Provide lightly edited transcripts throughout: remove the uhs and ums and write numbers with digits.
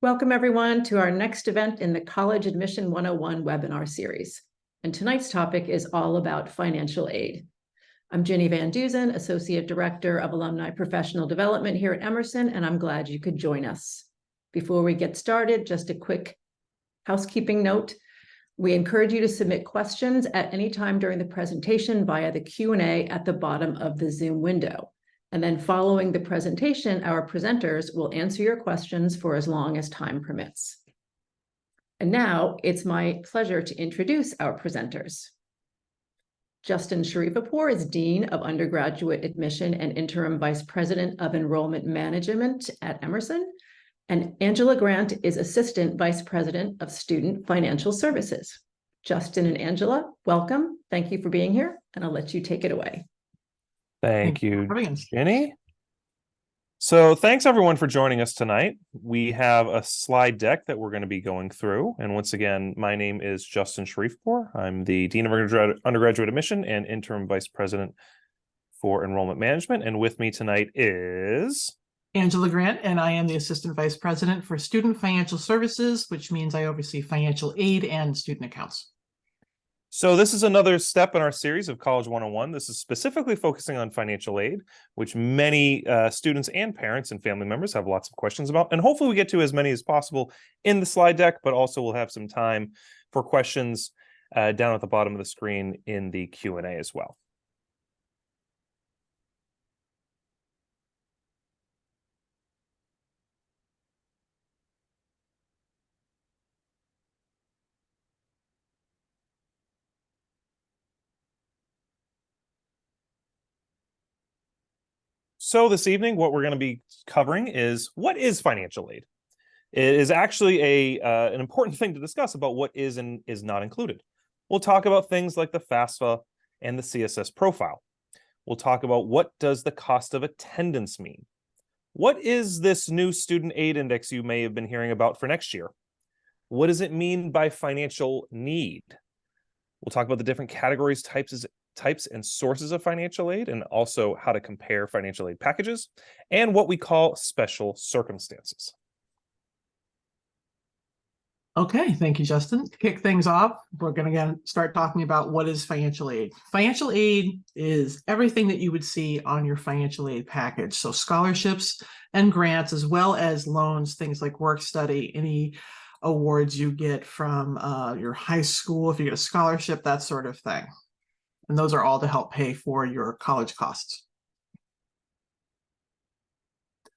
Welcome everyone to our next event in the College Admission 101 webinar series. And tonight's topic is all about financial aid. I'm Ginny Van Duzen, Associate Director of Alumni Professional Development here at Emerson, and I'm glad you could join us. Before we get started, just a quick housekeeping note. We encourage you to submit questions at any time during the presentation via the Q&A at the bottom of the Zoom window. And then following the presentation, our presenters will answer your questions for as long as time permits. And now it's my pleasure to introduce our presenters. Justin Sharifapour is Dean of Undergraduate Admission and Interim Vice President of Enrollment Management at Emerson. And Angela Grant is Assistant Vice President of Student Financial Services. Justin and Angela, welcome. Thank you for being here, and I'll let you take it away. Thank you, Jenny. So thanks everyone for joining us tonight. We have a slide deck that we're going to be going through. And once again, my name is Justin Sharifapour. I'm the Dean of Undergraduate Admission and Interim Vice President for Enrollment Management. And with me tonight is Angela Grant, and I am the Assistant Vice President for Student Financial Services, which means I oversee financial aid and student accounts. So this is another step in our series of College 101. This is specifically focusing on financial aid, which many students and parents and family members have lots of questions about. And hopefully we get to as many as possible in the slide deck, but also we'll have some time for questions down at the bottom of the screen in the Q&A as well. So this evening, what we're going to be covering is what is financial aid. It is actually an important thing to discuss about what is and is not included. We'll talk about things like the FAFSA and the CSS profile. We'll talk about what does the cost of attendance mean. What is this new student aid index you may have been hearing about for next year? What does it mean by financial need? We'll talk about the different categories, types and sources of financial aid, and also how to compare financial aid packages, and what we call special circumstances. Okay, thank you, Justin. To kick things off, we're going to start talking about what is financial aid. Financial aid is everything that you would see on your financial aid package. So scholarships and grants, as well as loans, things like work study, any awards you get from your high school, if you get a scholarship, that sort of thing. And those are all to help pay for your college costs.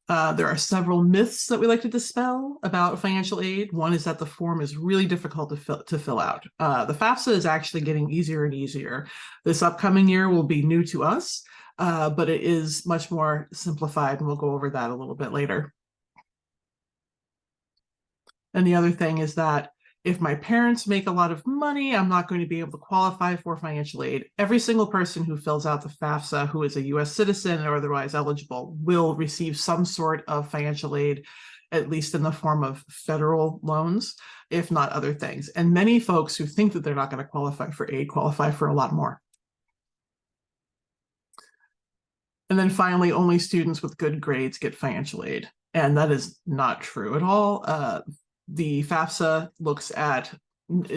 There are several myths that we like to dispel about financial aid. One is that the form is really difficult to fill out. The FAFSA is actually getting easier and easier. This upcoming year will be new to us, but it is much more simplified, and we'll go over that a little bit later. And the other thing is that if my parents make a lot of money, I'm not going to be able to qualify for financial aid. Every single person who fills out the FAFSA who is a U.S. citizen or otherwise eligible will receive some sort of financial aid, at least in the form of federal loans, if not other things. And many folks who think that they're not going to qualify for aid qualify for a lot more. And then finally, only students with good grades get financial aid. And that is not true at all. The FAFSA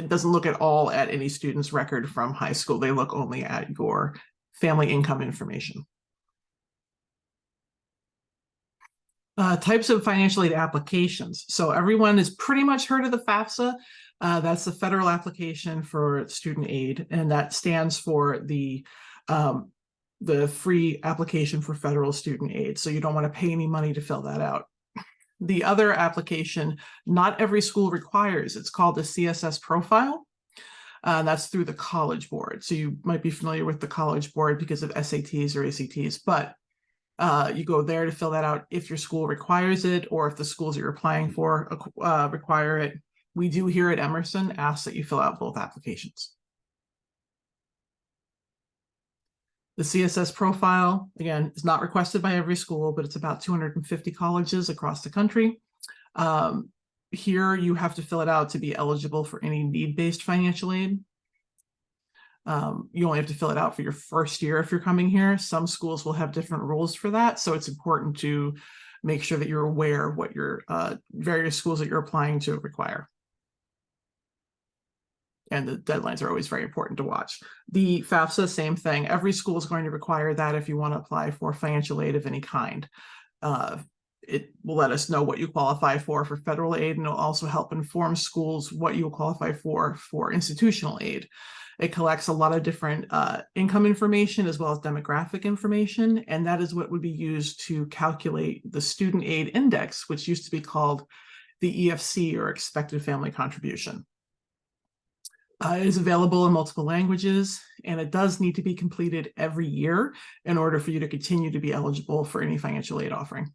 doesn't look at all at any student's record from high school. They look only at your family income information. Types of financial aid applications. So everyone has pretty much heard of the FAFSA. That's the federal application for student aid, and that stands for the free application for federal student aid. So you don't want to pay any money to fill that out. The other application, not every school requires. It's called the CSS profile. That's through the College Board. So you might be familiar with the College Board because of SATs or ACTs, but you go there to fill that out if your school requires it, or if the schools you're applying for require it. We do here at Emerson ask that you fill out both applications. The CSS profile, again, is not requested by every school, but it's about 250 colleges across the country. Here, you have to fill it out to be eligible for any need-based financial aid. You only have to fill it out for your first year if you're coming here. Some schools will have different rules for that, so it's important to make sure that you're aware of what your various schools that you're applying to require. And the deadlines are always very important to watch. The FAFSA, same thing. Every school is going to require that if you want to apply for financial aid of any kind. It will let us know what you qualify for federal aid, and it'll also help inform schools what you will qualify for institutional aid. It collects a lot of different income information as well as demographic information, and that is what would be used to calculate the student aid index, which used to be called the EFC, or expected family contribution. It is available in multiple languages, and it does need to be completed every year in order for you to continue to be eligible for any financial aid offering.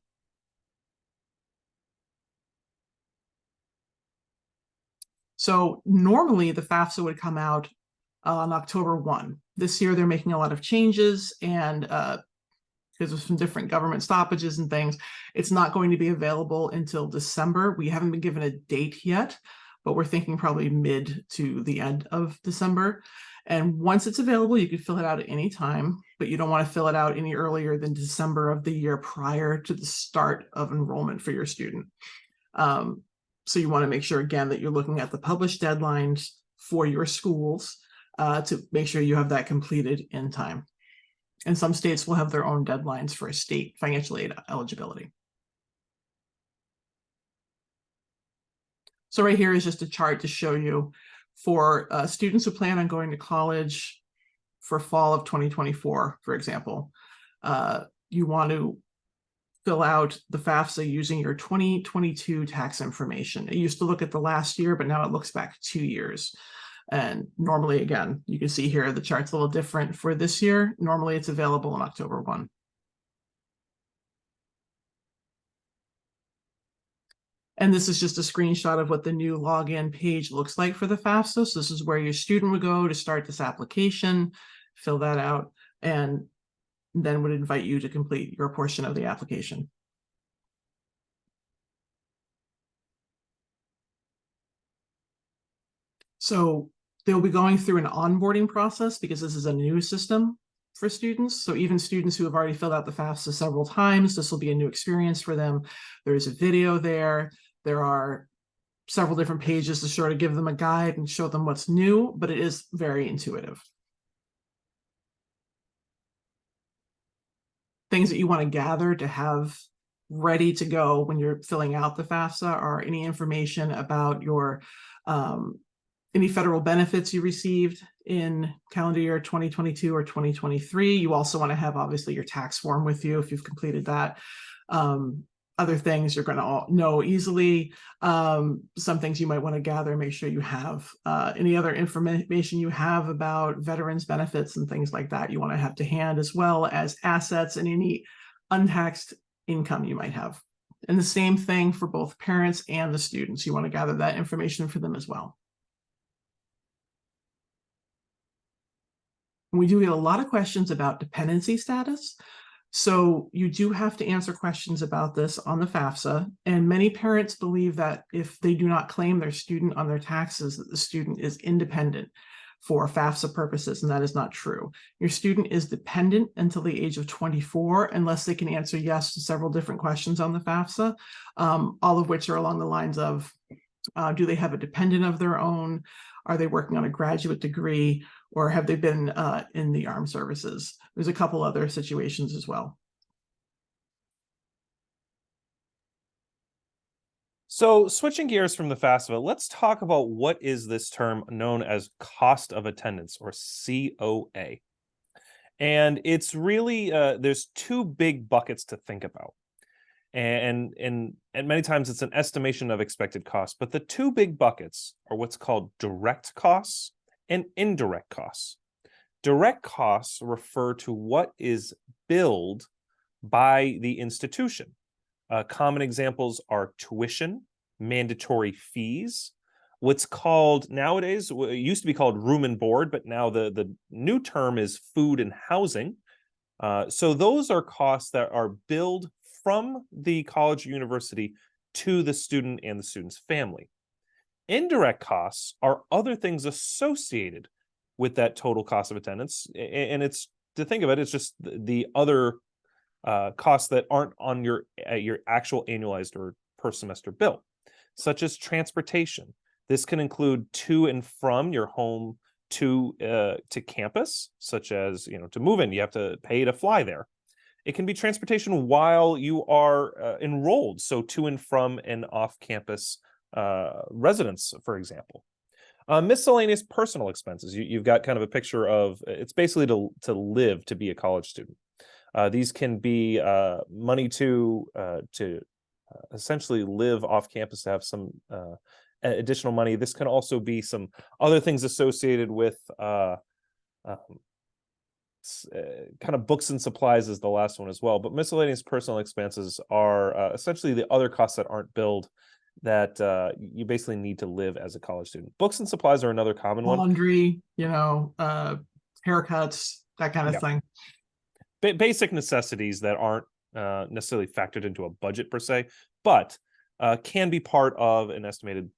So normally the FAFSA would come out on October 1. This year they're making a lot of changes, and because of some different government stoppages and things, it's not going to be available until December. We haven't been given a date yet, but we're thinking probably mid to the end of December. And once it's available, you can fill it out at any time, but you don't want to fill it out any earlier than December of the year prior to the start of enrollment for your student. So you want to make sure, again, that you're looking at the published deadlines for your schools to make sure you have that completed in time. And some states will have their own deadlines for state financial aid eligibility. So right here is just a chart to show you for students who plan on going to college for fall of 2024, for example, you want to fill out the FAFSA using your 2022 tax information. It used to look at the last year, but now it looks back 2 years. And normally, again, you can see here the chart's a little different for this year. Normally it's available on October 1. And this is just a screenshot of what the new login page looks like for the FAFSA. So this is where your student would go to start this application, fill that out, and then would invite you to complete your portion of the application. So they'll be going through an onboarding process because this is a new system for students. So even students who have already filled out the FAFSA several times, this will be a new experience for them. There's a video there. There are several different pages to sort of give them a guide and show them what's new, but it is very intuitive. Things that you want to gather to have ready to go when you're filling out the FAFSA are any information about your any federal benefits you received in calendar year 2022 or 2023. You also want to have obviously your tax form with you if you've completed that. Other things you're going to know easily. Some things you might want to gather, make sure you have any other information you have about veterans benefits and things like that you want to have to hand, as well as assets and any untaxed income you might have. And the same thing for both parents and the students. You want to gather that information for them as well. We do get a lot of questions about dependency status. So you do have to answer questions about this on the FAFSA, and many parents believe that if they do not claim their student on their taxes, that the student is independent for FAFSA purposes, and that is not true. Your student is dependent until the age of 24, unless they can answer yes to several different questions on the FAFSA, all of which are along the lines of, do they have a dependent of their own? Are they working on a graduate degree? Or have they been in the armed services? There's a couple other situations as well. So switching gears from the FAFSA, let's talk about what is this term known as cost of attendance, or COA. And it's really, there's two big buckets to think about. And many times it's an estimation of expected costs, but the two big buckets are what's called direct costs and indirect costs. Direct costs refer to what is billed by the institution. Common examples are tuition, mandatory fees, what's called nowadays, it used to be called room and board, but now the new term is food and housing. So those are costs that are billed from the college or university to the student and the student's family. Indirect costs are other things associated with that total cost of attendance. And it's, to think of it, it's just the other costs that aren't on your actual annualized or per semester bill, such as transportation. This can include to and from your home to campus, such as to move in, you have to pay to fly there. It can be transportation while you are enrolled, so to and from an off-campus residence, for example. Miscellaneous personal expenses. You've got kind of a picture of, it's basically to live, to be a college student. These can be money to essentially live off campus, to have some additional money. This can also be some other things associated with kind of books and supplies is the last one as well. But miscellaneous personal expenses are essentially the other costs that aren't billed that you basically need to live as a college student. Books and supplies are another common one. Laundry, haircuts, that kind of thing. Basic necessities that aren't necessarily factored into a budget per se, but can be part of an estimated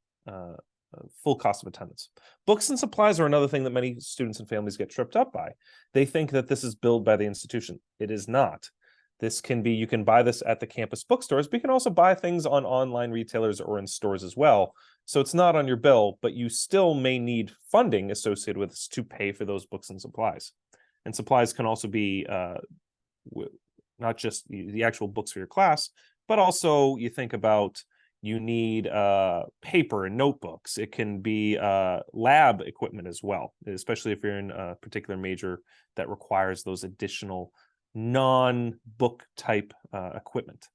full cost of attendance. Books and supplies are another thing that many students and families get tripped up by. They think that this is billed by the institution. It is not. This can be, you can buy this at the campus bookstores, but you can also buy things on online retailers or in stores as well. So it's not on your bill, but you still may need funding associated with this to pay for those books and supplies. And supplies can also be not just the actual books for your class, but also you think about, you need paper and notebooks. It can be lab equipment as well, especially if you're in a particular major that requires those additional non-book type equipment.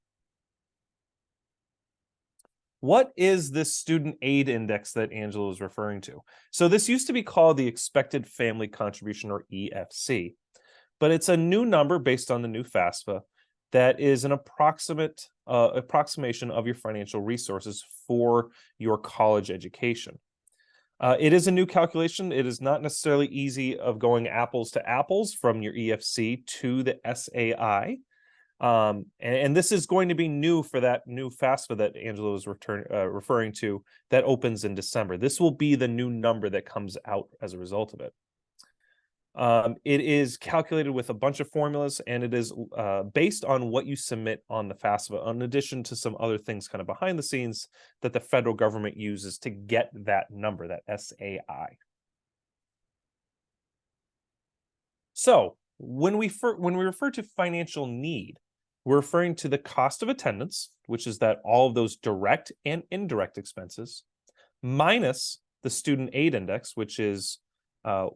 What is this student aid index that Angela is referring to? So this used to be called the expected family contribution, or EFC, but it's a new number based on the new FAFSA that is an approximation of your financial resources for your college education. It is a new calculation. It is not necessarily easy of going apples to apples from your EFC to the SAI. And this is going to be new for that new FAFSA that Angela was referring to that opens in December. This will be the new number that comes out as a result of it. It is calculated with a bunch of formulas, and it is based on what you submit on the FAFSA, in addition to some other things kind of behind the scenes that the federal government uses to get that number, that SAI. So when we refer to financial need, we're referring to the cost of attendance, which is that all of those direct and indirect expenses, minus the student aid index, which is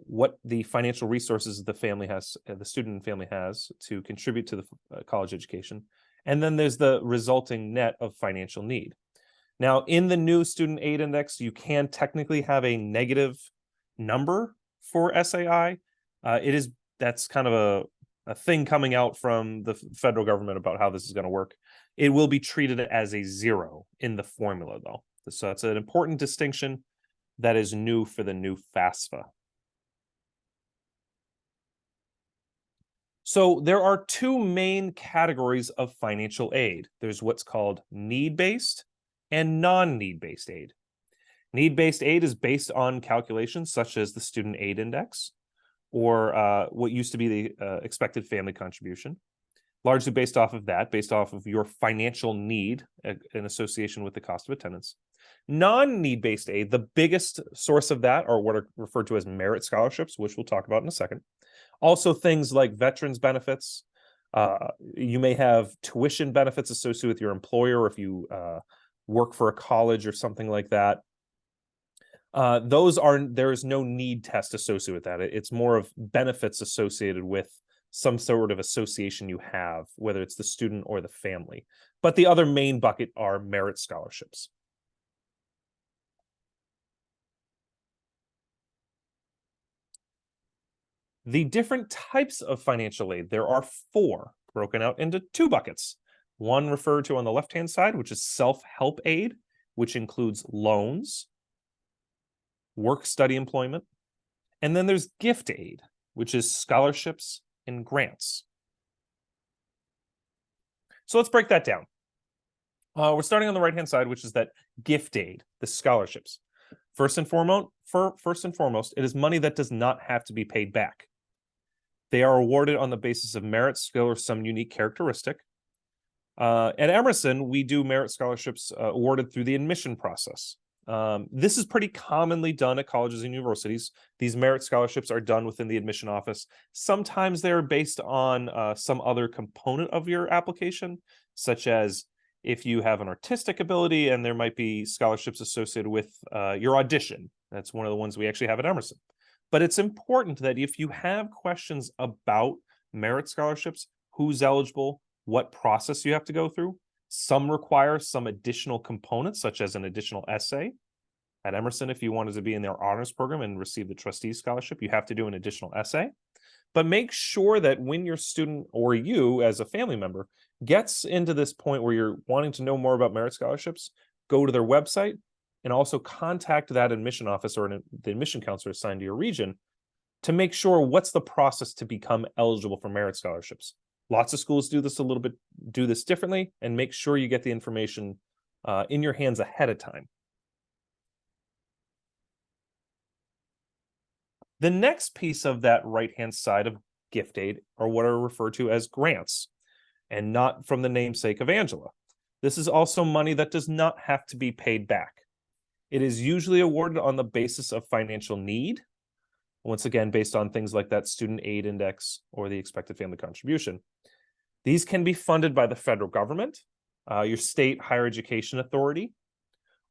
what the financial resources the family has, the student and family has to contribute to the college education. And then there's the resulting net of financial need. Now, in the new student aid index, you can technically have a negative number for SAI. That's kind of a thing coming out from the federal government about how this is going to work. It will be treated as a 0 in the formula, though. So it's an important distinction that is new for the new FAFSA. So there are two main categories of financial aid. There's what's called need-based and non-need-based aid. Need-based aid is based on calculations such as the student aid index, or what used to be the expected family contribution, largely based off of that, based off of your financial need in association with the cost of attendance. Non-need-based aid, the biggest source of that are what are referred to as merit scholarships, which we'll talk about in a second. Also, things like veterans benefits. You may have tuition benefits associated with your employer if you work for a college or something like that. There is no need test associated with that. It's more of benefits associated with some sort of association you have, whether it's the student or the family. But the other main bucket are merit scholarships. The different types of financial aid, there are 4, broken out into 2 buckets. One referred to on the left-hand side, which is self-help aid, which includes loans, work-study employment, and then there's gift aid, which is scholarships and grants. So let's break that down. We're starting on the right-hand side, which is that gift aid, the scholarships. First and foremost, it is money that does not have to be paid back. They are awarded on the basis of merit, skill, or some unique characteristic. At Emerson, we do merit scholarships awarded through the admission process. This is pretty commonly done at colleges and universities. These merit scholarships are done within the admission office. Sometimes they're based on some other component of your application, such as if you have an artistic ability, and there might be scholarships associated with your audition. That's one of the ones we actually have at Emerson. But it's important that if you have questions about merit scholarships, who's eligible, what process you have to go through, some require some additional components, such as an additional essay. At Emerson, if you wanted to be in their honors program and receive the trustee scholarship, you have to do an additional essay. But make sure that when your student, or you as a family member, gets into this point where you're wanting to know more about merit scholarships, go to their website and also contact that admission office or the admission counselor assigned to your region to make sure what's the process to become eligible for merit scholarships. Lots of schools do this differently, and make sure you get the information in your hands ahead of time. The next piece of that right-hand side of gift aid are what are referred to as grants, and not from the namesake of Angela. This is also money that does not have to be paid back. It is usually awarded on the basis of financial need, once again, based on things like that student aid index or the expected family contribution. These can be funded by the federal government, your state higher education authority,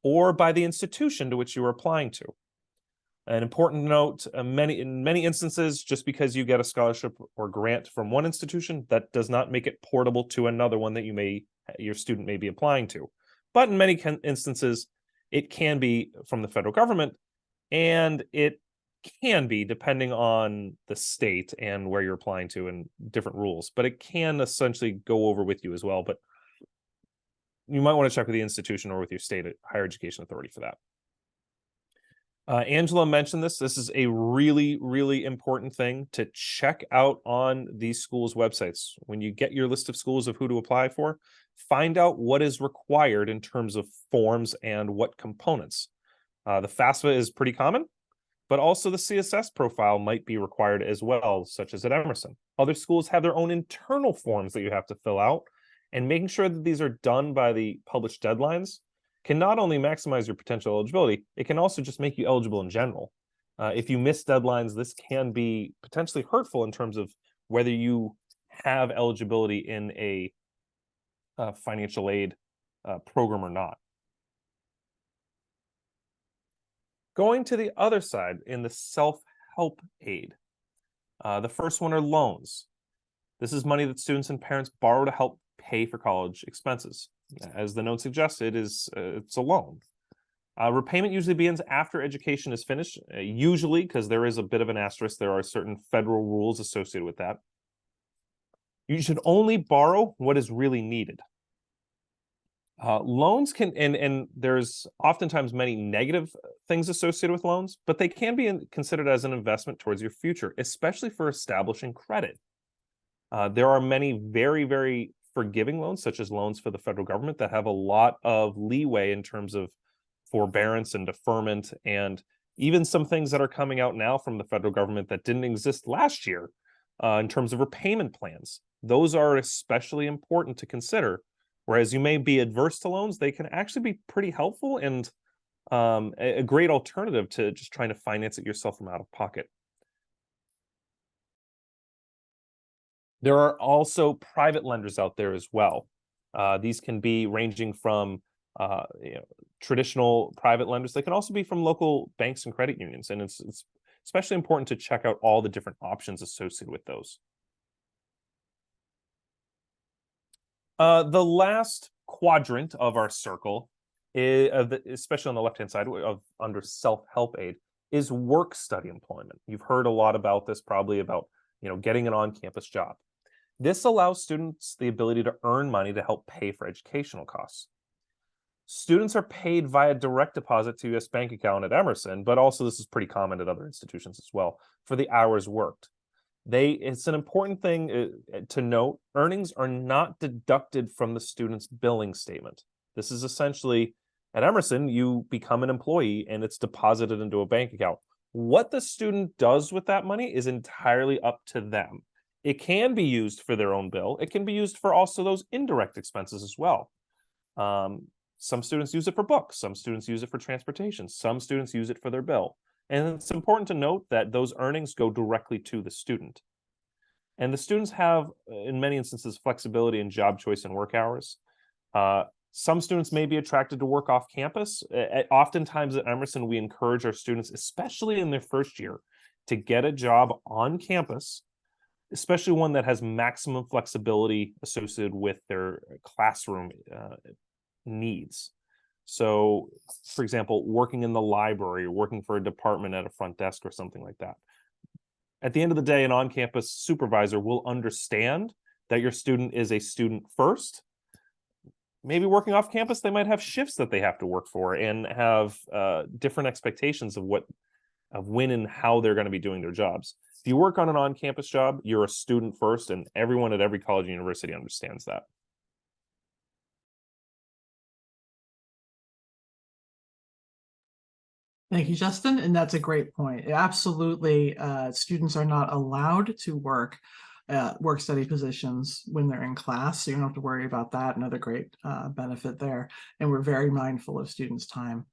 or by the institution to which you are applying to. An important note, in many instances, just because you get a scholarship or grant from one institution, that does not make it portable to another one that your student may be applying to. But in many instances, it can be from the federal government, and it can be depending on the state and where you're applying to and different rules, but it can essentially go over with you as well. But you might want to check with the institution or with your state higher education authority for that. Angela mentioned this. This is a really, really important thing to check out on these schools' websites. When you get your list of schools of who to apply for, find out what is required in terms of forms and what components. The FAFSA is pretty common, but also the CSS profile might be required as well, such as at Emerson. Other schools have their own internal forms that you have to fill out, and making sure that these are done by the published deadlines can not only maximize your potential eligibility, it can also just make you eligible in general. If you miss deadlines, this can be potentially hurtful in terms of whether you have eligibility in a financial aid program or not. Going to the other side in the self-help aid. The first one are loans. This is money that students and parents borrow to help pay for college expenses. As the note suggests, it's a loan. Repayment usually begins after education is finished, usually, because there is a bit of an asterisk, there are certain federal rules associated with that. You should only borrow what is really needed. Loans can, and there's oftentimes many negative things associated with loans, but they can be considered as an investment towards your future, especially for establishing credit. There are many very, very forgiving loans, such as loans for the federal government, that have a lot of leeway in terms of forbearance and deferment, and even some things that are coming out now from the federal government that didn't exist last year in terms of repayment plans. Those are especially important to consider. Whereas you may be adverse to loans, they can actually be pretty helpful and a great alternative to just trying to finance it yourself from out of pocket. There are also private lenders out there as well. These can be ranging from traditional private lenders. They can also be from local banks and credit unions. And it's especially important to check out all the different options associated with those. The last quadrant of our circle, especially on the left-hand side under self-help aid, is work-study employment. You've heard a lot about this, probably about getting an on-campus job. This allows students the ability to earn money to help pay for educational costs. Students are paid via direct deposit to U.S. bank account at Emerson, but also this is pretty common at other institutions as well, for the hours worked. It's an important thing to note, earnings are not deducted from the student's billing statement. This is essentially, at Emerson, you become an employee and it's deposited into a bank account. What the student does with that money is entirely up to them. It can be used for their own bill. It can be used for also those indirect expenses as well. Some students use it for books. Some students use it for transportation. Some students use it for their bill. And it's important to note that those earnings go directly to the student. And the students have, in many instances, flexibility in job choice and work hours. Some students may be attracted to work off campus. Oftentimes at Emerson, we encourage our students, especially in their first year, to get a job on campus, especially one that has maximum flexibility associated with their classroom needs. So, for example, working in the library, or working for a department at a front desk or something like that. At the end of the day, an on-campus supervisor will understand that your student is a student first. Maybe working off campus, they might have shifts that they have to work for and have different expectations of when and how they're going to be doing their jobs. If you work on an on-campus job, you're a student first, and everyone at every college and university understands that. Thank you, Justin. And that's a great point. Absolutely, students are not allowed to work work study positions when they're in class. So you don't have to worry about that. Another great benefit there. And we're very mindful of students' time.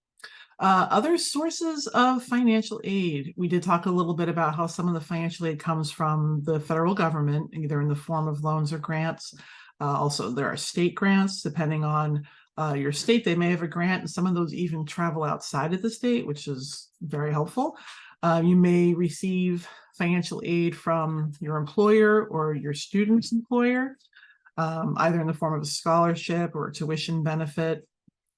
Other sources of financial aid. We did talk a little bit about how some of the financial aid comes from the federal government, either in the form of loans or grants. Also, there are state grants, depending on your state, they may have a grant, and some of those even travel outside of the state, which is very helpful. You may receive financial aid from your employer or your student's employer, either in the form of a scholarship or a tuition benefit.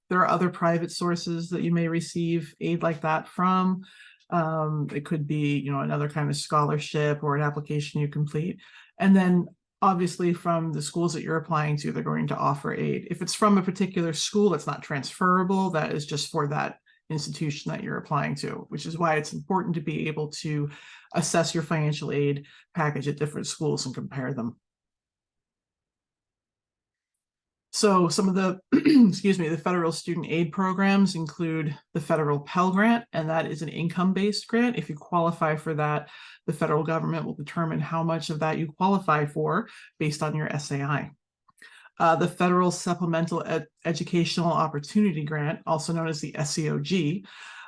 There are other private sources that you may receive aid like that from. It could be, another kind of scholarship or an application you complete. And then obviously from the schools that you're applying to, they're going to offer aid. If it's from a particular school that's not transferable, that is just for that institution that you're applying to, which is why it's important to be able to assess your financial aid package at different schools and compare them. So some of the, the federal student aid programs include the federal Pell Grant, and that is an income-based grant. If you qualify for that, the federal government will determine how much of that you qualify for based on your SAI. The Federal Supplemental Educational Opportunity Grant, also known as the SEOG,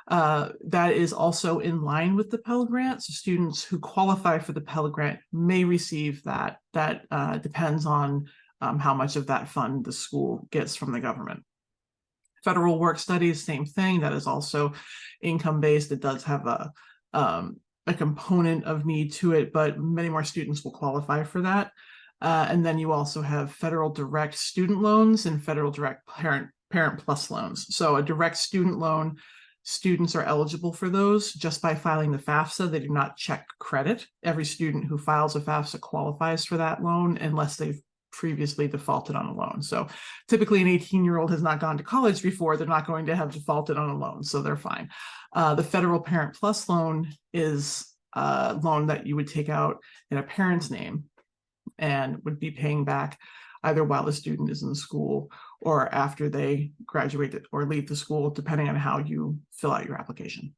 that is also in line with the Pell Grant. So students who qualify for the Pell Grant may receive that. That depends on how much of that fund the school gets from the government. Federal work studies, same thing. That is also income-based. It does have a component of need to it, but many more students will qualify for that. And then you also have federal direct student loans and federal direct parent plus loans. So a direct student loan, students are eligible for those just by filing the FAFSA. They do not check credit. Every student who files a FAFSA qualifies for that loan unless they've previously defaulted on a loan. So typically an 18-year-old has not gone to college before, they're not going to have defaulted on a loan, so they're fine. The federal parent plus loan is a loan that you would take out in a parent's name and would be paying back either while the student is in school or after they graduate or leave the school, depending on how you fill out your application.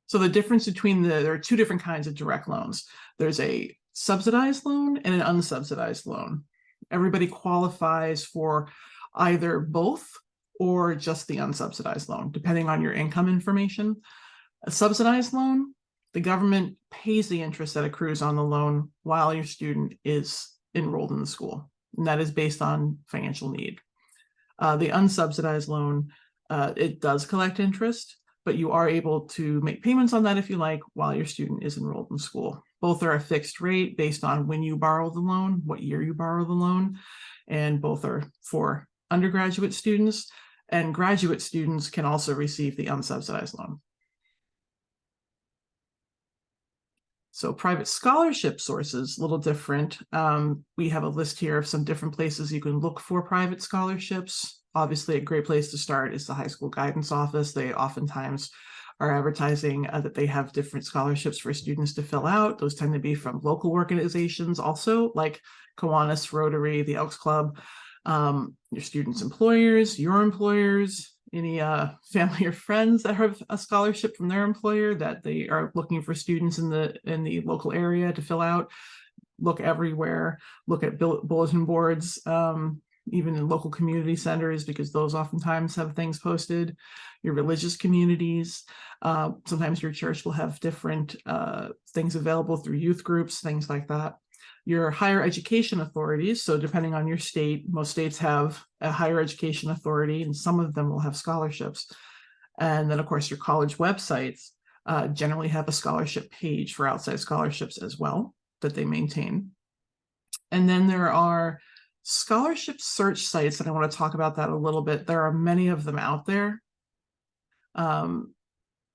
So the difference between there are two different kinds of direct loans. There's a subsidized loan and an unsubsidized loan. Everybody qualifies for either both or just the unsubsidized loan, depending on your income information. A subsidized loan, the government pays the interest that accrues on the loan while your student is enrolled in the school, and that is based on financial need. The unsubsidized loan, it does collect interest, but you are able to make payments on that if you like while your student is enrolled in school. Both are a fixed rate based on when you borrow the loan, what year you borrow the loan, and both are for undergraduate students, and graduate students can also receive the unsubsidized loan. So private scholarship sources, a little different. We have a list here of some different places you can look for private scholarships. Obviously, a great place to start is the high school guidance office. They oftentimes are advertising that they have different scholarships for students to fill out. Those tend to be from local organizations also, like Kiwanis, Rotary, the Elks Club, your students' employers, your employers, any family or friends that have a scholarship from their employer that they are looking for students in the local area to fill out. Look everywhere. Look at bulletin boards, even in local community centers, because those oftentimes have things posted. Your religious communities. Sometimes your church will have different things available through youth groups, things like that. Your higher education authorities. So depending on your state, most states have a higher education authority, and some of them will have scholarships. And then, of course, your college websites generally have a scholarship page for outside scholarships as well that they maintain. And then there are scholarship search sites, and I want to talk about that a little bit. There are many of them out there.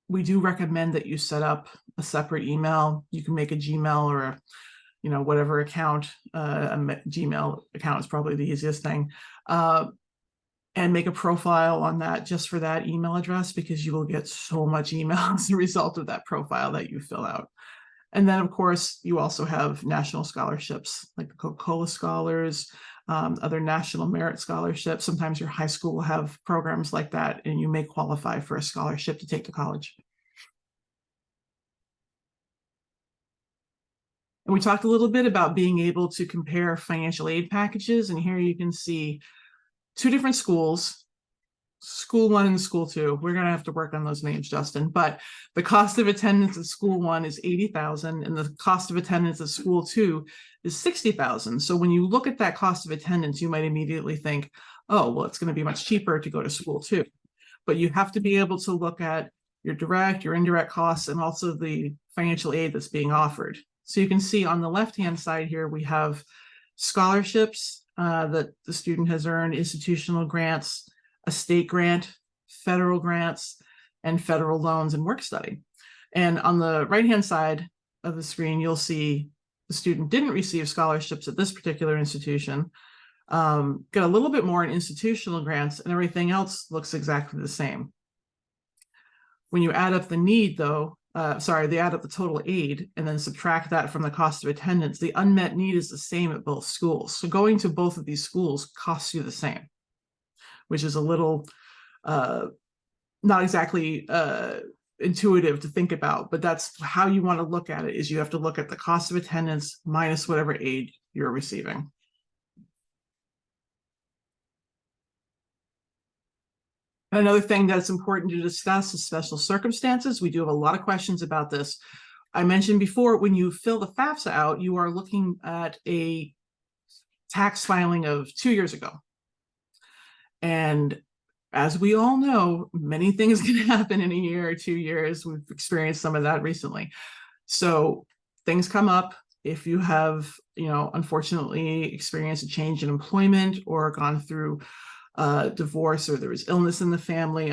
We do recommend that you set up a separate email. You can make a Gmail or a whatever account. A Gmail account is probably the easiest thing. And make a profile on that just for that email address, because you will get so much email as a result of that profile that you fill out. And then, of course, you also have national scholarships like the Coca-Cola Scholars, other national merit scholarships. Sometimes your high school will have programs like that, and you may qualify for a scholarship to take to college. And we talked a little bit about being able to compare financial aid packages. And here you can see two different schools, School 1 and School 2. We're going to have to work on those names, Justin. But the cost of attendance at School 1 is $80,000, and the cost of attendance at School 2 is $60,000. So when you look at that cost of attendance, you might immediately think, oh, well, it's going to be much cheaper to go to School 2. But you have to be able to look at your direct, your indirect costs, and also the financial aid that's being offered. So you can see on the left-hand side here, we have scholarships that the student has earned, institutional grants, a state grant, federal grants, and federal loans and work study. And on the right-hand side of the screen, you'll see the student didn't receive scholarships at this particular institution, get a little bit more in institutional grants, and everything else looks exactly the same. When you add up the need, though, they add up the total aid and then subtract that from the cost of attendance, the unmet need is the same at both schools. So going to both of these schools costs you the same, which is a little not exactly intuitive to think about, but that's how you want to look at it. Is you have to look at the cost of attendance minus whatever aid you're receiving. Another thing that's important to discuss is special circumstances. We do have a lot of questions about this. I mentioned before, when you fill the FAFSA out, you are looking at a tax filing of 2 years ago. And as we all know, many things can happen in a year or 2 years. We've experienced some of that recently. So things come up. If you have, unfortunately experienced a change in employment or gone through divorce, or there was illness in the family,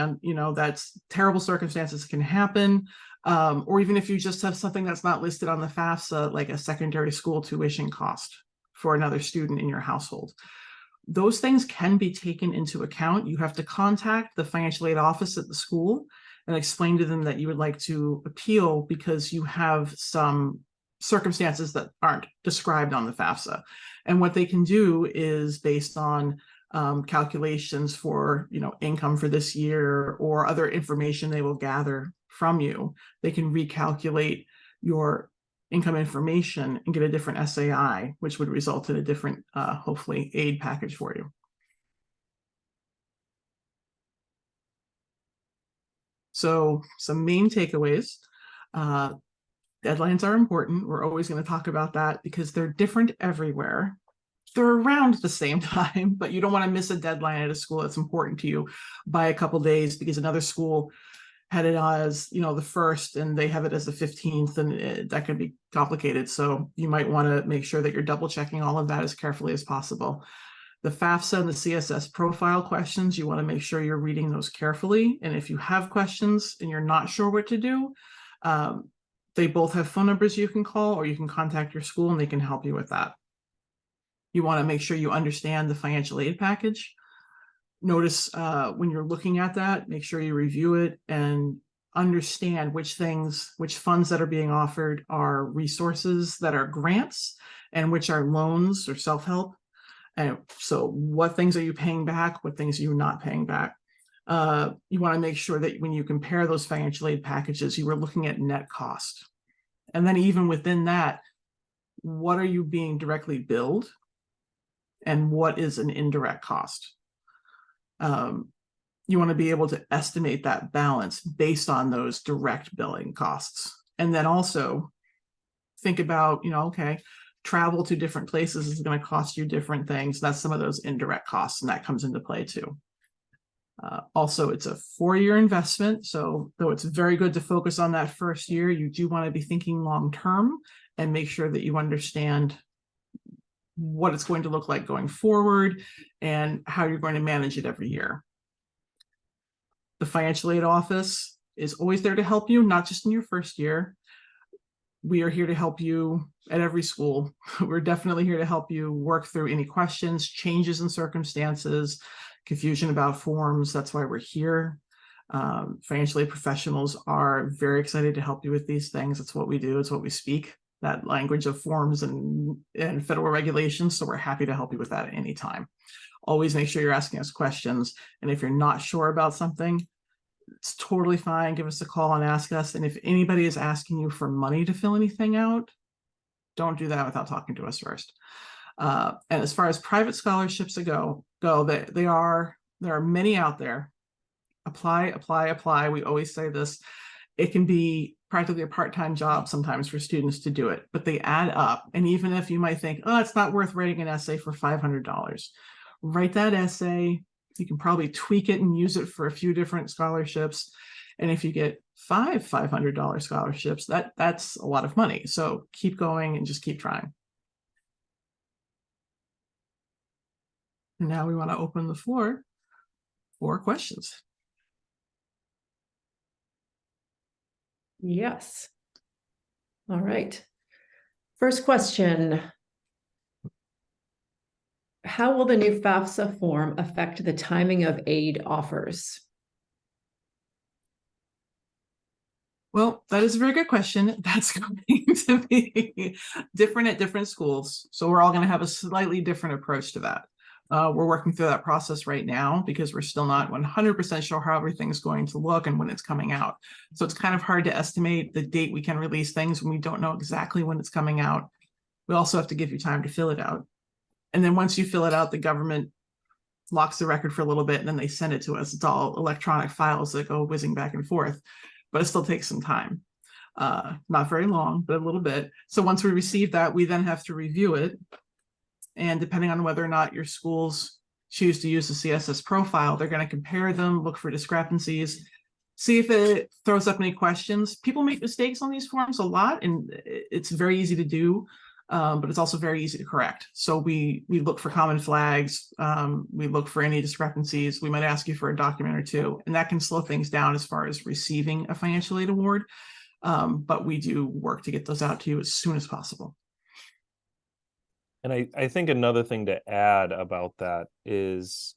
that's terrible circumstances can happen. Or even if you just have something that's not listed on the FAFSA, like a secondary school tuition cost for another student in your household. Those things can be taken into account. You have to contact the financial aid office at the school and explain to them that you would like to appeal because you have some circumstances that aren't described on the FAFSA. And what they can do is based on calculations for income for this year or other information they will gather from you, they can recalculate your income information and get a different SAI, which would result in a different, hopefully, aid package for you. So some main takeaways. Deadlines are important. We're always going to talk about that because they're different everywhere. They're around the same time, but you don't want to miss a deadline at a school that's important to you by a couple days because another school had it as the 1st and they have it as the 15th, and that can be complicated. So you might want to make sure that you're double checking all of that as carefully as possible. The FAFSA and the CSS profile questions, you want to make sure you're reading those carefully. And if you have questions and you're not sure what to do, they both have phone numbers you can call, or you can contact your school and they can help you with that. You want to make sure you understand the financial aid package. Notice when you're looking at that, make sure you review it and understand which funds that are being offered are resources that are grants and which are loans or self-help. And so what things are you paying back? What things are you not paying back? You want to make sure that when you compare those financial aid packages, you were looking at net cost. And then even within that, what are you being directly billed and what is an indirect cost? You want to be able to estimate that balance based on those direct billing costs. And then also think about, okay, travel to different places is going to cost you different things. That's some of those indirect costs, and that comes into play too. Also, it's a 4-year investment. So though it's very good to focus on that first year, you do want to be thinking long-term and make sure that you understand what it's going to look like going forward and how you're going to manage it every year. The financial aid office is always there to help you, not just in your first year. We are here to help you at every school. We're definitely here to help you work through any questions, changes in circumstances, confusion about forms. That's why we're here. Financial aid professionals are very excited to help you with these things. It's what we do. It's what we speak, that language of forms and federal regulations. So we're happy to help you with that at any time. Always make sure you're asking us questions. And if you're not sure about something, it's totally fine. Give us a call and ask us. And if anybody is asking you for money to fill anything out, don't do that without talking to us first. And as far as private scholarships go, there are many out there. Apply. We always say this. It can be practically a part-time job sometimes for students to do it, but they add up. And even if you might think, oh, it's not worth writing an essay for $500, write that essay. You can probably tweak it and use it for a few different scholarships. And if you get five $500 scholarships, that's a lot of money. So keep going and just keep trying. And now we want to open the floor for questions. Yes. All right. First question. How will the new FAFSA form affect the timing of aid offers? Well, that is a very good question. That's going to be different at different schools. So we're all going to have a slightly different approach to that. We're working through that process right now because we're still not 100% sure how everything's going to look and when it's coming out. So it's kind of hard to estimate the date we can release things when we don't know exactly when it's coming out. We also have to give you time to fill it out. And then once you fill it out, the government locks the record for a little bit and then they send it to us. It's all electronic files that go whizzing back and forth, but it still takes some time. Not very long, but a little bit. So once we receive that, we then have to review it. And depending on whether or not your schools choose to use the CSS profile, they're going to compare them, look for discrepancies, see if it throws up any questions. People make mistakes on these forms a lot, and it's very easy to do, but it's also very easy to correct. So we look for common flags. We look for any discrepancies. We might ask you for a document or two, and that can slow things down as far as receiving a financial aid award. But we do work to get those out to you as soon as possible. And I think another thing to add about that is,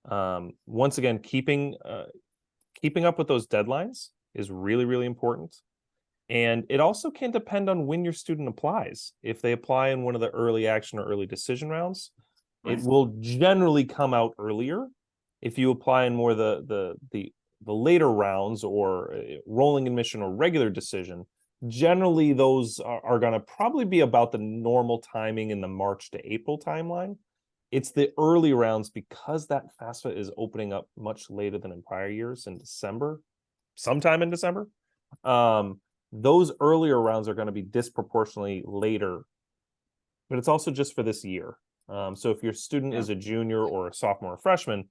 once again, keeping up with those deadlines is really, really important. And it also can depend on when your student applies. If they apply in one of the early action or early decision rounds, it will generally come out earlier. If you apply in more the later rounds or rolling admission or regular decision, generally those are going to probably be about the normal timing in the March to April timeline. It's the early rounds, because that FAFSA is opening up much later than in prior years, in December, sometime in December. Those earlier rounds are going to be disproportionately later, but it's also just for this year. So if your student is a junior or a sophomore or freshman,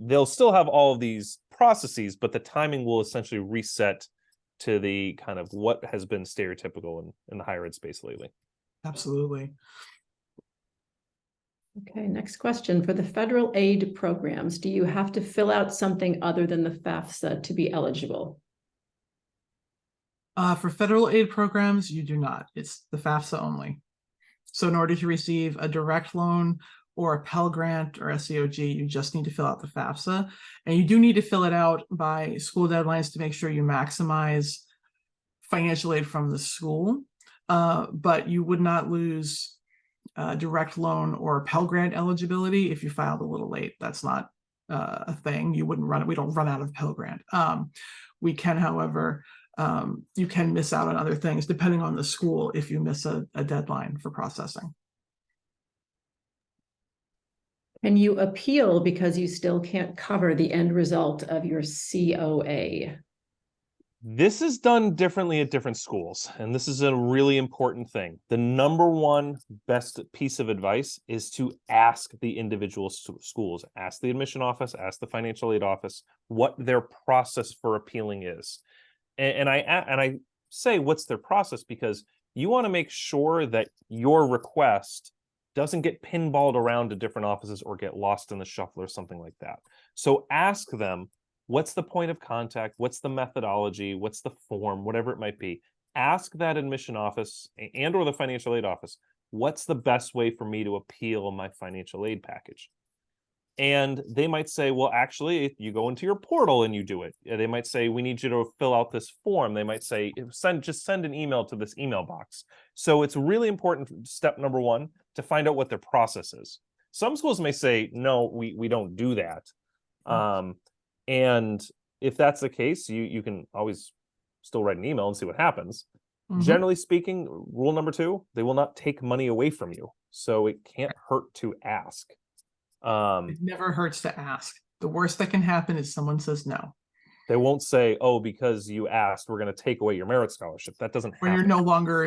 they'll still have all of these processes, but the timing will essentially reset to the kind of what has been stereotypical in the higher ed space lately. Absolutely. Okay, next question. For the federal aid programs, do you have to fill out something other than the FAFSA to be eligible? For federal aid programs, you do not. It's the FAFSA only. So in order to receive a direct loan or a Pell Grant or SEOG, you just need to fill out the FAFSA. And you do need to fill it out by school deadlines to make sure you maximize financial aid from the school. But you would not lose direct loan or Pell Grant eligibility if you filed a little late. That's not a thing. You wouldn't run it. We don't run out of Pell Grant. We can, however, you can miss out on other things depending on the school if you miss a deadline for processing. Can you appeal because you still can't cover the end result of your COA? This is done differently at different schools, and this is a really important thing. The number one best piece of advice is to ask the individual schools, ask the admission office, ask the financial aid office what their process for appealing is. And I say what's their process because you want to make sure that your request doesn't get pinballed around to different offices or get lost in the shuffle or something like that. So ask them, what's the point of contact? What's the methodology? What's the form? Whatever it might be. Ask that admission office and or the financial aid office, what's the best way for me to appeal my financial aid package? And they might say, well, actually, you go into your portal and you do it. They might say, we need you to fill out this form. They might say, just send an email to this email box. So it's really important, step number one, to find out what their process is. Some schools may say, no, we don't do that. And if that's the case, you can always still write an email and see what happens. Generally speaking, rule number two, they will not take money away from you. So it can't hurt to ask. It never hurts to ask. The worst that can happen is someone says no. They won't say, oh, because you asked, we're going to take away your merit scholarship. That doesn't happen. Or you're no longer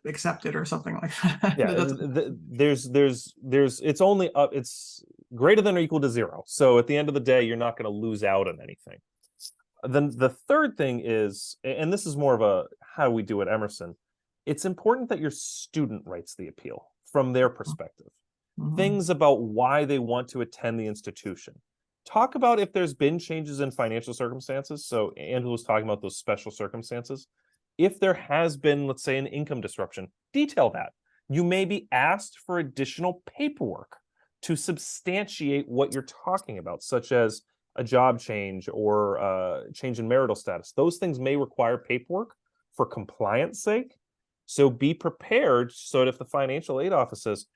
accepted or something like that. There's it's only up, it's greater than or equal to zero. So at the end of the day, you're not going to lose out on anything. Then the third thing is, and this is more of a how we do at Emerson, it's important that your student writes the appeal from their perspective. Things about why they want to attend the institution. Talk about if there's been changes in financial circumstances. So Andrew was talking about those special circumstances. If there has been, let's say, an income disruption, detail that. You may be asked for additional paperwork to substantiate what you're talking about, such as a job change or a change in marital status. Those things may require paperwork for compliance sake. So be prepared so that if the financial aid office says,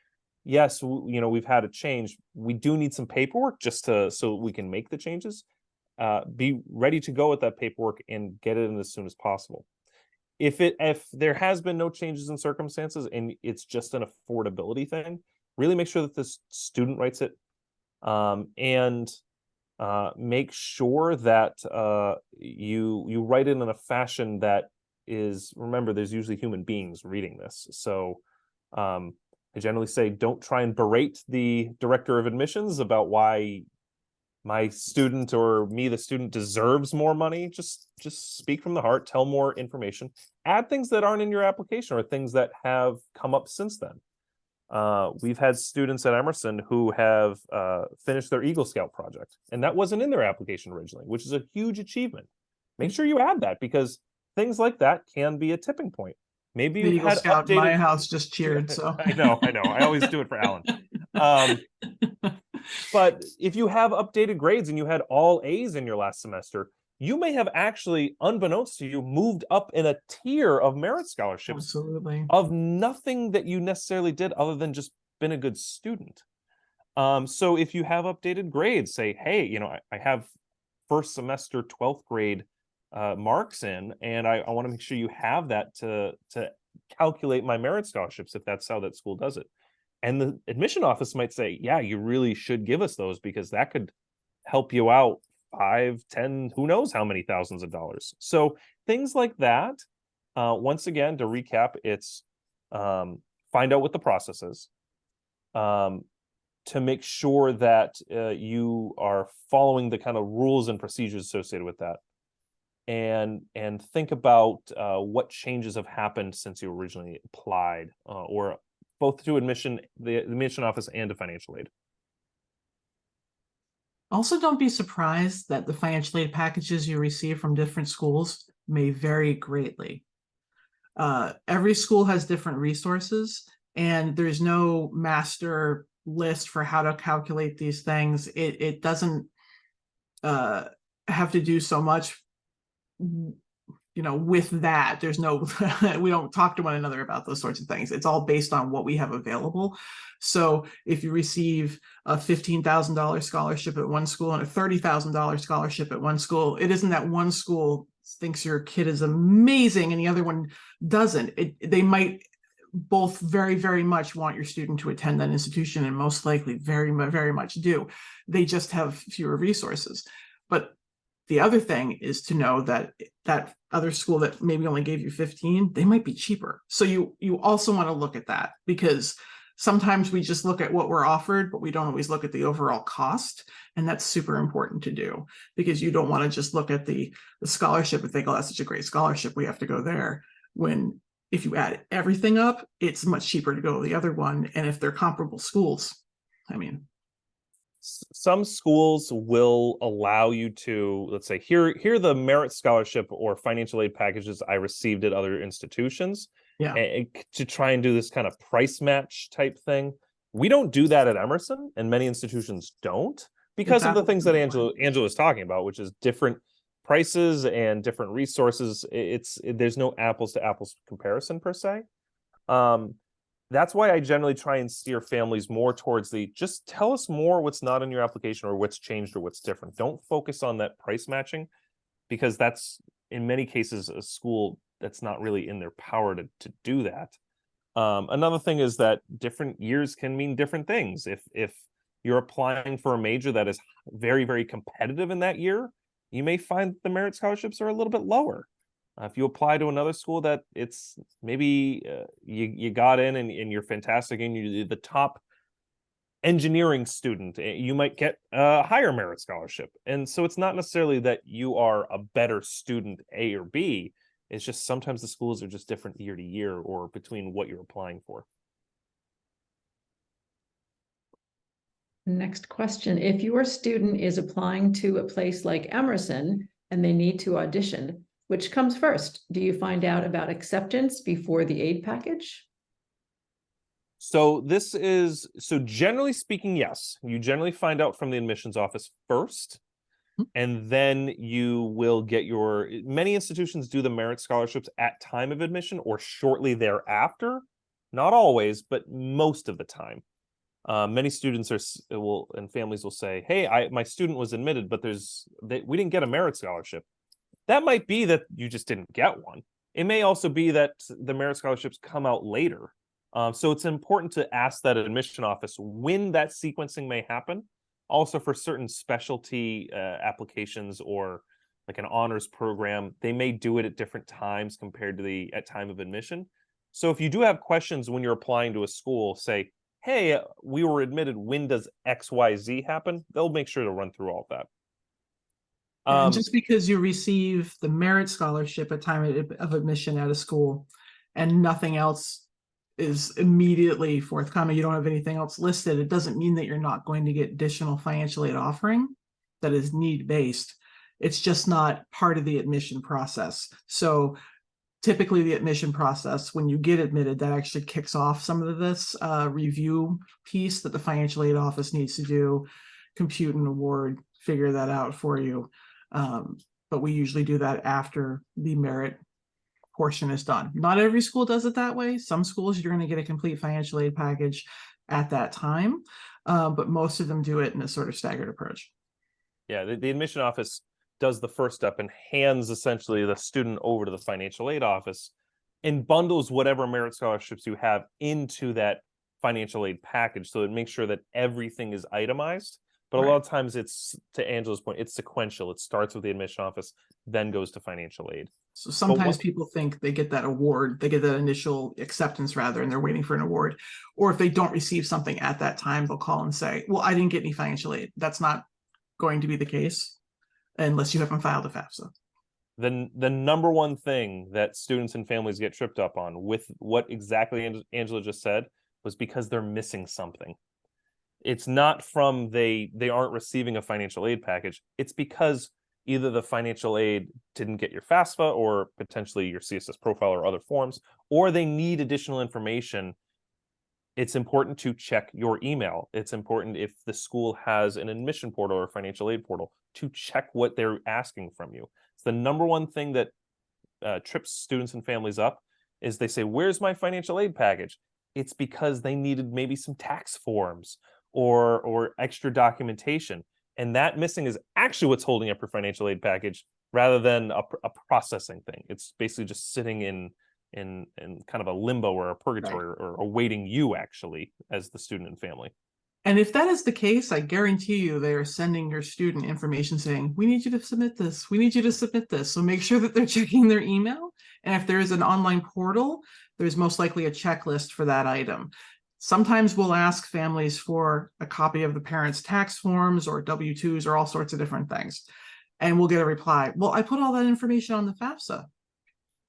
yes, we've had a change, we do need some paperwork just so we can make the changes. Be ready to go with that paperwork and get it in as soon as possible. If there has been no changes in circumstances and it's just an affordability thing, really make sure that the student writes it, and make sure that you write it in a fashion that is, remember, there's usually human beings reading this. So I generally say, don't try and berate the director of admissions about why my student or me, the student, deserves more money. Just speak from the heart, tell more information, add things that aren't in your application or things that have come up since then. We've had students at Emerson who have finished their Eagle Scout project, and that wasn't in their application originally, which is a huge achievement. Make sure you add that because things like that can be a tipping point. Maybe you had updated. My house just cheered. So I know. I always do it for Alan. But if you have updated grades and you had all A's in your last semester, you may have actually, unbeknownst to you, moved up in a tier of merit scholarships. Absolutely. Of nothing that you necessarily did other than just been a good student. So if you have updated grades, say, hey, I have first semester 12th grade marks in, and I want to make sure you have that to calculate my merit scholarships if that's how that school does it. And the admission office might say, yeah, you really should give us those because that could help you out 5, 10, who knows how many thousands of dollars. So things like that. Once again, to recap, it's find out what the process is, to make sure that you are following the kind of rules and procedures associated with that. And think about what changes have happened since you originally applied, or both to the admission office and to financial aid. Also, don't be surprised that the financial aid packages you receive from different schools may vary greatly. Every school has different resources, and there's no master list for how to calculate these things. It doesn't have to do so much. with that, there's no, we don't talk to one another about those sorts of things. It's all based on what we have available. So if you receive a $15,000 scholarship at one school and a $30,000 scholarship at one school, it isn't that one school thinks your kid is amazing and the other one doesn't. They might both very, very much want your student to attend that institution, and most likely very, very much do. They just have fewer resources. But the other thing is to know that that other school that maybe only gave you 15, they might be cheaper. So you also want to look at that, because sometimes we just look at what we're offered, but we don't always look at the overall cost. And that's super important to do, because you don't want to just look at the scholarship and think, oh, that's such a great scholarship, we have to go there. When if you add everything up, it's much cheaper to go to the other one. And if they're comparable schools, I mean, some schools will allow you to, let's say, here are the merit scholarship or financial aid packages I received at other institutions. Yeah. To try and do this kind of price match type thing. We don't do that at Emerson, and many institutions don't, because of the things that Angela is talking about, which is different prices and different resources. There's no apples to apples comparison per se. That's why I generally try and steer families more towards just tell us more what's not in your application or what's changed or what's different. Don't focus on that price matching, because that's in many cases a school that's not really in their power to do that. Another thing is that different years can mean different things. If you're applying for a major that is very, very competitive in that year, you may find the merit scholarships are a little bit lower. If you apply to another school that it's maybe you got in and you're fantastic and you're the top engineering student, you might get a higher merit scholarship. And so it's not necessarily that you are a better student A or B. It's just sometimes the schools are just different year to year or between what you're applying for. Next question. If your student is applying to a place like Emerson and they need to audition, which comes first? Do you find out about acceptance before the aid package? So generally speaking, yes. You generally find out from the admissions office first, and then you will get many institutions do the merit scholarships at time of admission or shortly thereafter. Not always, but most of the time. Many students and families will say, hey, my student was admitted, but we didn't get a merit scholarship. That might be that you just didn't get one. It may also be that the merit scholarships come out later. So it's important to ask that admission office when that sequencing may happen. Also, for certain specialty applications or like an honors program, they may do it at different times compared to at time of admission. So if you do have questions when you're applying to a school, say, hey, we were admitted, when does XYZ happen? They'll make sure to run through all of that. And just because you receive the merit scholarship at time of admission at a school and nothing else is immediately forthcoming, you don't have anything else listed, it doesn't mean that you're not going to get additional financial aid offering that is need-based. It's just not part of the admission process. So typically the admission process, when you get admitted, that actually kicks off some of this review piece that the financial aid office needs to do, compute and award, figure that out for you. But we usually do that after the merit portion is done. Not every school does it that way. Some schools, you're going to get a complete financial aid package at that time, but most of them do it in a sort of staggered approach. Yeah, the admission office does the first step and hands essentially the student over to the financial aid office and bundles whatever merit scholarships you have into that financial aid package, so it makes sure that everything is itemized. But a lot of times it's, to Angela's point, it's sequential. It starts with the admission office, then goes to financial aid. So sometimes people think they get that award, they get that initial acceptance rather, and they're waiting for an award. Or if they don't receive something at that time, they'll call and say, well, I didn't get any financial aid. That's not going to be the case unless you haven't filed a FAFSA. The number one thing that students and families get tripped up on with what exactly Angela just said was because they're missing something. It's not from they aren't receiving a financial aid package. It's because either the financial aid didn't get your FAFSA or potentially your CSS profile or other forms, or they need additional information. It's important to check your email. It's important, if the school has an admission portal or financial aid portal, to check what they're asking from you. It's the number one thing that trips students and families up is they say, "Where's my financial aid package?" It's because they needed maybe some tax forms or extra documentation, and that missing is actually what's holding up your financial aid package rather than a processing thing. It's basically just sitting in kind of a limbo or a purgatory, or awaiting you actually as the student and family. And if that is the case, I guarantee you they are sending your student information saying, we need you to submit this. We need you to submit this. So make sure that they're checking their email. And if there is an online portal, there's most likely a checklist for that item. Sometimes we'll ask families for a copy of the parents' tax forms or W-2s or all sorts of different things. And we'll get a reply, well, I put all that information on the FAFSA.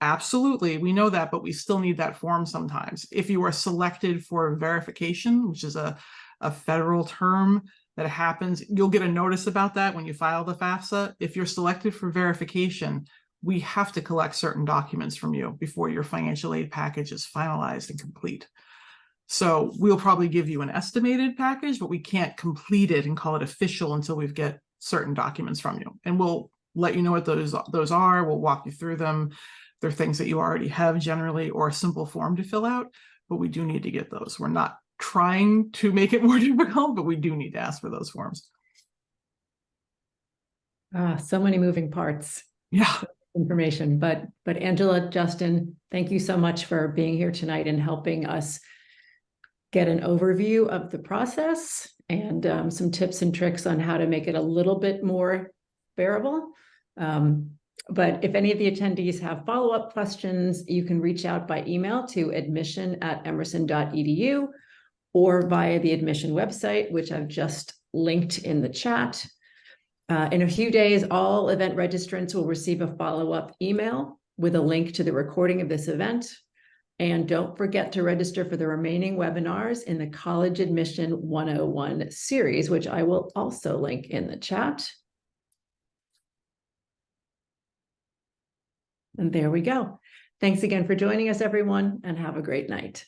Absolutely, we know that, but we still need that form sometimes. If you are selected for verification, which is a federal term that happens, you'll get a notice about that when you file the FAFSA. If you're selected for verification, we have to collect certain documents from you before your financial aid package is finalized and complete. So we'll probably give you an estimated package, but we can't complete it and call it official until we get certain documents from you. And we'll let you know what those are. We'll walk you through them. They're things that you already have generally, or a simple form to fill out, but we do need to get those. We're not trying to make it more difficult, but we do need to ask for those forms. So many moving parts. Yeah. Information, but Angela, Justin, thank you so much for being here tonight and helping us get an overview of the process and some tips and tricks on how to make it a little bit more bearable. But if any of the attendees have follow-up questions, you can reach out by email to admission@emerson.edu or via the admission website, which I've just linked in the chat. In a few days, all event registrants will receive a follow-up email with a link to the recording of this event. And don't forget to register for the remaining webinars in the College Admission 101 series, which I will also link in the chat. And there we go. Thanks again for joining us, everyone, and have a great night.